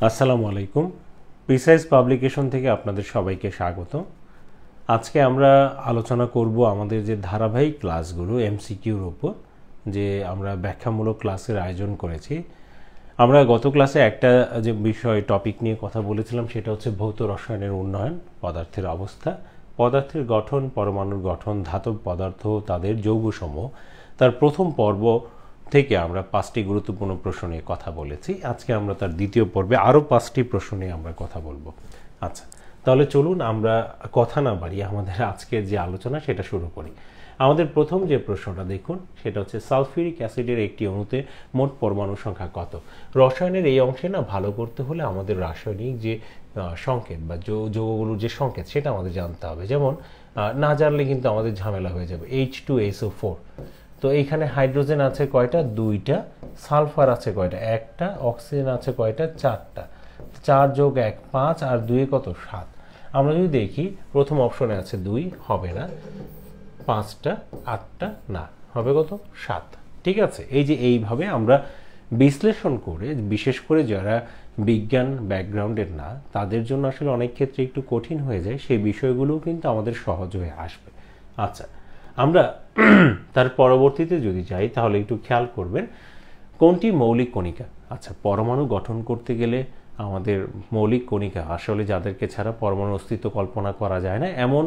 আসসালামু আলাইকুম। Precise publication থেকে আপনাদের সবাইকে স্বাগত। আজকে আমরা আলোচনা করব আমাদের যে ধারাবাহিক ক্লাসগুলো এমসিকিউর উপর, যে আমরা ব্যাখ্যামূলক ক্লাসের আয়োজন করেছি। আমরা গত ক্লাসে একটা যে বিষয় টপিক নিয়ে কথা বলেছিলাম সেটা হচ্ছে ভৌত রসায়নের উন্নয়ন, পদার্থের অবস্থা, পদার্থের গঠন, পরমাণুর গঠন, ধাতব পদার্থ, তাদের যৌগসমূহ। তার প্রথম পর্ব থেকে আমরা 5টি গুরুত্বপূর্ণ প্রশ্ন নিয়ে কথা বলেছি। আজকে আমরা তার দ্বিতীয় পর্বে আরও 5টি প্রশ্ন নিয়ে আমরা কথা বলবো। আচ্ছা, তাহলে চলুন আমরা কথা না বাড়িয়ে আমাদের আজকের যে আলোচনা সেটা শুরু করি। আমাদের প্রথম যে প্রশ্নটা দেখুন, সেটা হচ্ছে সালফিউরিক অ্যাসিডের একটি অণুতে মোট পরমাণু সংখ্যা কত। রসায়নের এই অংশে না ভালো করতে হলে আমাদের রাসায়নিক যে সংকেত বা যৌগগুলোর যে সংকেত সেটা আমাদের জানতে হবে। যেমন না জানলে কিন্তু আমাদের ঝামেলা হয়ে যাবে। H2SO4, তো এইখানে হাইড্রোজেন আছে কয়টা? 2টা। সালফার আছে কয়টা? 1টা। অক্সিজেন আছে কয়টা? 4টা। 4 যোগ 1 5, আর 2 কত? 7। আমরা যদি দেখি প্রথম অপশনে আছে 2, হবে না। 5টা, 8টা, না, হবে কত? 7। ঠিক আছে, এই যে এইভাবে আমরা বিশ্লেষণ করে, বিশেষ করে যারা বিজ্ঞান ব্যাকগ্রাউন্ডের না তাদের জন্য আসলে অনেক ক্ষেত্রে একটু কঠিন হয়ে যায়, সেই বিষয়গুলোও কিন্তু আমাদের সহজ হয়ে আসবে। আচ্ছা, আমরা তার পরবর্তীতে যদি যাই তাহলে একটু খেয়াল করবেন কোনটি মৌলিক কণিকা। আচ্ছা, পরমাণু গঠন করতে গেলে আমাদের মৌলিক কণিকা আসলে যাদেরকে ছাড়া পরমাণুর অস্তিত্ব কল্পনা করা যায় না এমন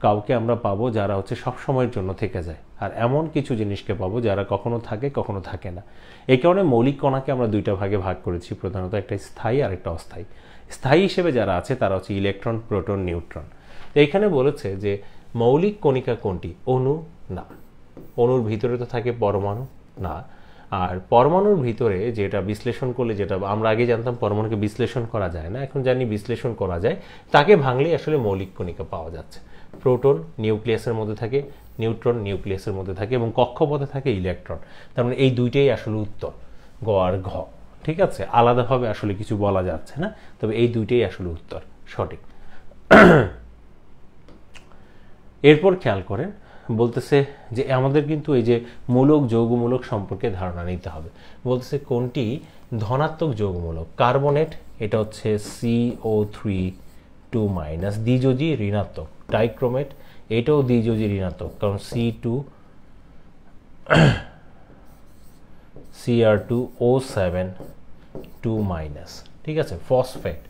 কাউকে আমরা পাবো যারা হচ্ছে সব সময়ের জন্য থেকে যায়, আর এমন কিছু জিনিসকে পাবো যারা কখনো থাকে কখনো থাকে না। এই কারণে মৌলিক কণাকে আমরা দুইটা ভাগে ভাগ করেছি, প্রধানত একটা স্থায়ী আর একটা অস্থায়ী। স্থায়ী হিসেবে যারা আছে তারা হচ্ছে ইলেকট্রন, প্রোটন, নিউট্রন। তো এইখানে বলেছে যে মৌলিক কণিকা কোনটি? অণু? না। অণুর ভিতরে তো থাকে পরমাণু? না। আর পরমাণুর ভিতরে যেটা বিশ্লেষণ করলে, যেটা আমরা আগে জানতাম পরমাণুকে বিশ্লেষণ করা যায় না, এখন জানি বিশ্লেষণ করা যায়, তাকে ভাঙলেই আসলে মৌলিক কণিকা পাওয়া যাচ্ছে। প্রোটন নিউক্লিয়াসের মধ্যে থাকে, নিউট্রন নিউক্লিয়াসের মধ্যে থাকে, এবং কক্ষপথে থাকে ইলেকট্রন। তার মানে এই দুইটাই আসলে উত্তর, গ আর ঘ। ঠিক আছে, আলাদাভাবে আসলে কিছু বলা যাচ্ছে না, তবে এই দুইটাই আসলে উত্তর সঠিক। এরপর খেয়াল করেন, বলতেছে যে আমাদের কিন্তু এই যে মূলক যৌগমূলক সম্পর্কে ধারণা নিতে হবে। বলতেছে কোনটি ধনাত্মক যৌগমূলক। কার্বনেট, এটা হচ্ছে CO3 2-, দ্বিযোজী ঋণাত্মক। ডাইক্রোমেট, এটাও দ্বিযোজী ঋণাত্মক, কারণ Cr2O7 2-। ঠিক আছে, ফসফেট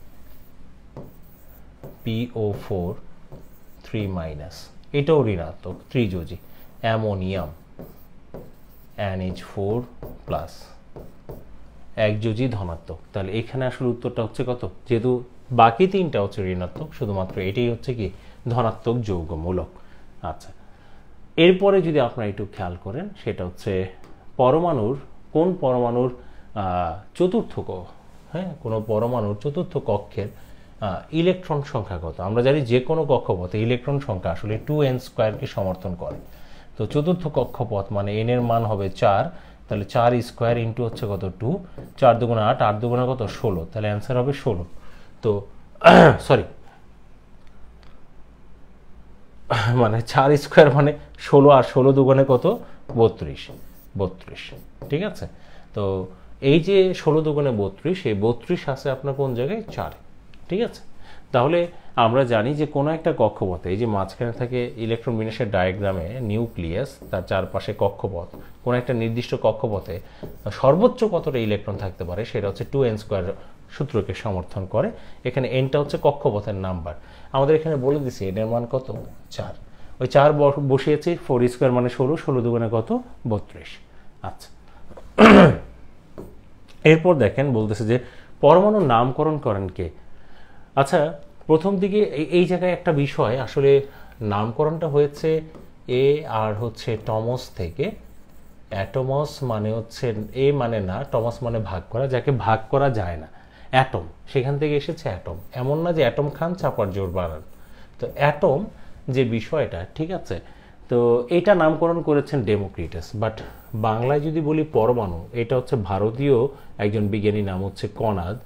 PO4 3-, এটাও ঋণাত্মক, ত্রিযোজী। অ্যামোনিয়াম NH4+, একযোজী ধনাত্মক। তাহলে এখানে আসলে উত্তরটা হচ্ছে কত? যেহেতু বাকি তিনটা হচ্ছে ঋণাত্মক, শুধুমাত্র এটাই হচ্ছে কি ধনাত্মক যৌগমূলক। আচ্ছা, এরপরে যদি আপনারা একটু খেয়াল করেন, সেটা হচ্ছে পরমাণুর কোন পরমাণুর চতুর্থ কোনো পরমাণুর চতুর্থ কক্ষের ইলেকট্রন সংখ্যা কত। আমরা জানি যে কোনো কক্ষপথে ইলেকট্রন সংখ্যা আসলে 2n² সমর্থন করে। তো চতুর্থ কক্ষপথ মানে n এর মান হবে 4, তাহলে 4² ইন্টু হচ্ছে কত? 2। 4 দুগুণে 8, 8 দুগুণে কত? 16, তাহলে অ্যান্সার হবে 16। তো সরি, মানে 4² মানে 16, আর 16 দুগুণে কত? 32। ঠিক আছে, তো এই যে 16 দুগুণে 32, এই 32 আছে আপনার কোন জায়গায়? 4। ঠিক আছে, তাহলে আমরা জানি যে কোনো একটা কক্ষপথে এই যে মাঝখানে থাকে ইলেকট্রন বিন্যাসের ডায়াগ্রামে নিউক্লিয়াস, তার চারপাশে কক্ষপথ, কোনো একটা নির্দিষ্ট কক্ষপথে সর্বোচ্চ কতটা ইলেকট্রন থাকতে পারে সেটা হচ্ছে 2n² সূত্রকে সমর্থন করে। এখানে এনটা হচ্ছে কক্ষপথের নাম্বার। আমাদের এখানে বলে দিছি এন এর মান কত? 4। ওই 4 বসিয়েছি, 4² মানে 16, 16 দুগুণে কত? 32। আচ্ছা, এরপর দেখেন বলতেছে যে পরমাণুর নামকরণ করেন কে। আচ্ছা, প্রথম দিকে এই জায়গায় একটা বিষয়, আসলে নামকরণটা হয়েছে এ আর হচ্ছে টমস থেকে। অ্যাটমস মানে হচ্ছে এ মানে না, টমস মানে ভাগ করা, যাকে ভাগ করা যায় না, অ্যাটম, সেখান থেকে এসেছে অ্যাটম। এমন না যে অ্যাটম খান চাপার জোর বাড়ান। তো অ্যাটম যে বিষয়টা, ঠিক আছে, তো এটা নামকরণ করেছেন ডেমোক্রিটাস। বাট বাংলায় যদি বলি পরমাণু, এটা হচ্ছে ভারতীয় একজন বিজ্ঞানী, নাম হচ্ছে কনাদ,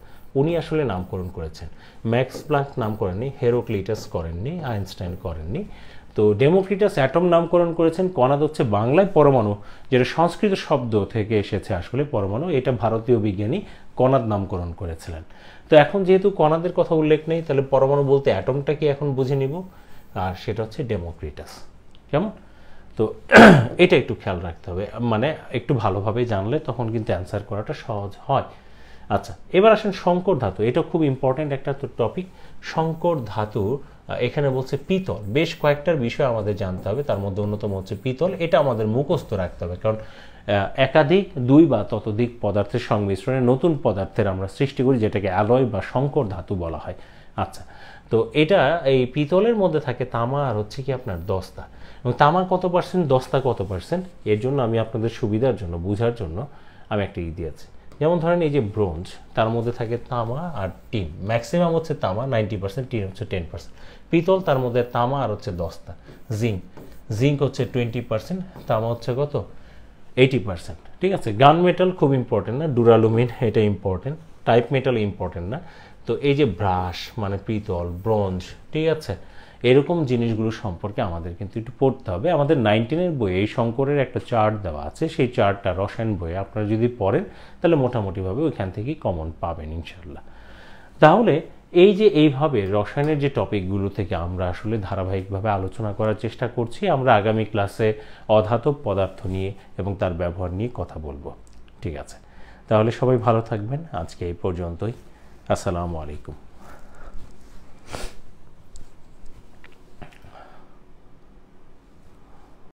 উনি আসলে নামকরণ করেছেন। ম্যাক্স প্লাঙ্ক নাম করেননি, হেরাক্লিটাস করেননি, আইনস্টাইন করেননি। তো ডেমোক্রিটাস অ্যাটম নামকরণ করেছেন, কণাদ হচ্ছে বাংলায় পরমাণু, যেটা সংস্কৃত শব্দ থেকে এসেছে আসলে পরমাণু, এটা ভারতীয় বিজ্ঞানী কণাদ নামকরণ করেছিলেন। তো এখন যেহেতু কণাদের কথা উল্লেখ নেই, তাহলে পরমাণু বলতে অ্যাটমটা কি এখন বুঝে নিব, আর সেটা হচ্ছে ডেমোক্রিটাস। কেমন? তো এটা একটু খেয়াল রাখতে হবে, মানে একটু ভালোভাবে জানলে তখন কিন্তু অ্যান্সার করাটা সহজ হয়। আচ্ছা, এবার আসেন সংকর ধাতু। এটা খুব ইম্পর্টেন্ট একটা টপিক। সংকর ধাতু এখানে বলছে পিতল। বেশ কয়েকটার বিষয় আমাদের জানতে হবে, তার মধ্যে অন্যতম হচ্ছে পিতল। এটা আমাদের মুখস্থ রাখতে হবে, কারণ একাধিক দুই বা ততোধিক পদার্থের সংমিশ্রণে নতুন পদার্থের আমরা সৃষ্টি করি, যেটাকে অ্যালয় বা সংকর ধাতু বলা হয়। আচ্ছা, তো এটা এই পিতলের মধ্যে থাকে তামা আর হচ্ছে কি আপনার দস্তা। এবং তামা কত পার্সেন্ট, দস্তা কত পার্সেন্ট, এর জন্য আমি আপনাদের সুবিধার জন্য বোঝার জন্য আমি একটা দিয়েছি। যেমন ধরেন এই যে ব্রোঞ্জ, তার মধ্যে থাকে তামা আর টিন, ম্যাক্সিমাম হচ্ছে তামা 90%, টিন হচ্ছে 10%। পিতল, তার মধ্যে তামা আর হচ্ছে দস্তা। জিঙ্ক হচ্ছে 20%, তামা হচ্ছে কত 80%। ঠিক আছে, গান মেটাল খুব ইম্পর্টেন্ট না, ডুরালুমিন এটা ইম্পর্টেন্ট, টাইপ মেটাল ইম্পর্টেন্ট না। তো এই যে ব্রাশ মানে পিতল, ব্রোঞ্জ, ঠিক আছে, এরকম জিনিসগুলো সম্পর্কে আমাদের কিন্তু একটু পড়তে হবে। আমাদের 19-এর বইয়ে এই শঙ্করের একটা চার্ট দেওয়া আছে, সেই চার্টটা রসায়ন বইয়ে আপনারা যদি পড়েন তাহলে মোটামুটিভাবে ওইখান থেকেই কমন পাবেন ইনশাল্লাহ। তাহলে এই যে এইভাবে রসায়নের যে টপিকগুলো থেকে আমরা আসলে ধারাবাহিকভাবে আলোচনা করার চেষ্টা করছি, আমরা আগামী ক্লাসে অধাতব পদার্থ নিয়ে এবং তার ব্যবহার নিয়ে কথা বলবো। ঠিক আছে, তাহলে সবাই ভালো থাকবেন। আজকে এই পর্যন্তই। আসসালামু আলাইকুম।